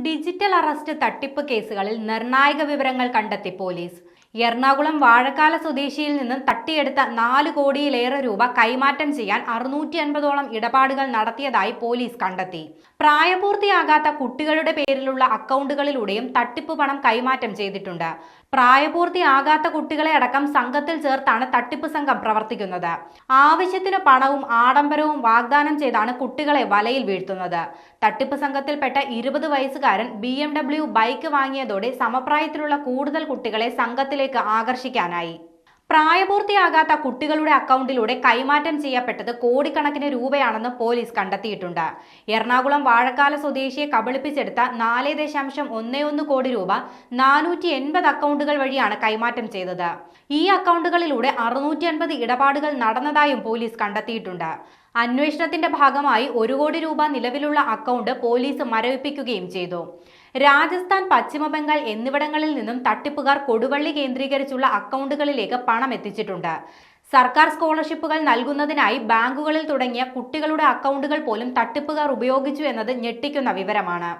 Digital arrest തട്ടിപ്പ് കേസുകളിൽ നിർണായക വിവരങ്ങൾ കണ്ടെത്തി പോലീസ്. എറണാകുളം വാഴക്കാല സ്വദേശിയിൽ നിന്നും തട്ടിയെടുത്ത 4 കോടിയിലേറെ രൂപ കൈമാറ്റം ചെയ്യാൻ 650ഓളം ഇടപാടുകൾ നടത്തിയതായി പോലീസ് കണ്ടെത്തി. പ്രായപൂർത്തിയാകാത്ത കുട്ടികളുടെ പേരിലുള്ള അക്കൗണ്ടുകളിലൂടെയും തട്ടിപ്പ് പണം കൈമാറ്റം ചെയ്തിട്ടുണ്ട്. പ്രായപൂർത്തിയാകാത്ത കുട്ടികളെ അടക്കം സംഘത്തിൽ ചേർത്താണ് തട്ടിപ്പ് സംഘം പ്രവർത്തിക്കുന്നത്. ആവശ്യത്തിന് പണവും ആഡംബരവും വാഗ്ദാനം ചെയ്താണ് കുട്ടികളെ വലയിൽ വീഴ്ത്തുന്നത്. തട്ടിപ്പ് സംഘത്തിൽപ്പെട്ട 20 വയസ്സുകാരൻ BMW ബൈക്ക് വാങ്ങിയതോടെ സമപ്രായത്തിലുള്ള കൂടുതൽ കുട്ടികളെ സംഘത്തിലേക്ക് ആകർഷിക്കാനായി. പ്രായപൂർത്തിയാകാത്ത കുട്ടികളുടെ അക്കൗണ്ടിലൂടെ കൈമാറ്റം ചെയ്യപ്പെട്ടത് കോടിക്കണക്കിന് രൂപയാണെന്ന് പോലീസ് കണ്ടെത്തിയിട്ടുണ്ട്. എറണാകുളം വാഴക്കാല സ്വദേശിയെ കബളിപ്പിച്ചെടുത്ത 4.11 കോടി രൂപ 480 അക്കൗണ്ടുകൾ വഴിയാണ് കൈമാറ്റം ചെയ്തത്. ഈ അക്കൗണ്ടുകളിലൂടെ 650 ഇടപാടുകൾ നടന്നതായും പോലീസ് കണ്ടെത്തിയിട്ടുണ്ട്. അന്വേഷണത്തിന്റെ ഭാഗമായി 1 കോടി രൂപ നിലവിലുള്ള അക്കൗണ്ട് പോലീസ് മരവിപ്പിക്കുകയും ചെയ്തു. രാജസ്ഥാൻ, പശ്ചിമ ബംഗാൾ എന്നിവിടങ്ങളിൽ നിന്നും തട്ടിപ്പുകാർ കൊടുവള്ളി കേന്ദ്രീകരിച്ചുള്ള അക്കൗണ്ടുകളിലേക്ക് പണം എത്തിച്ചിട്ടുണ്ട്. സർക്കാർ സ്കോളർഷിപ്പുകൾ നൽകുന്നതിനായി ബാങ്കുകളിൽ തുടങ്ങിയ കുട്ടികളുടെ അക്കൗണ്ടുകൾ പോലും തട്ടിപ്പുകാർ ഉപയോഗിച്ചു എന്നത് ഞെട്ടിക്കുന്ന വിവരമാണ്.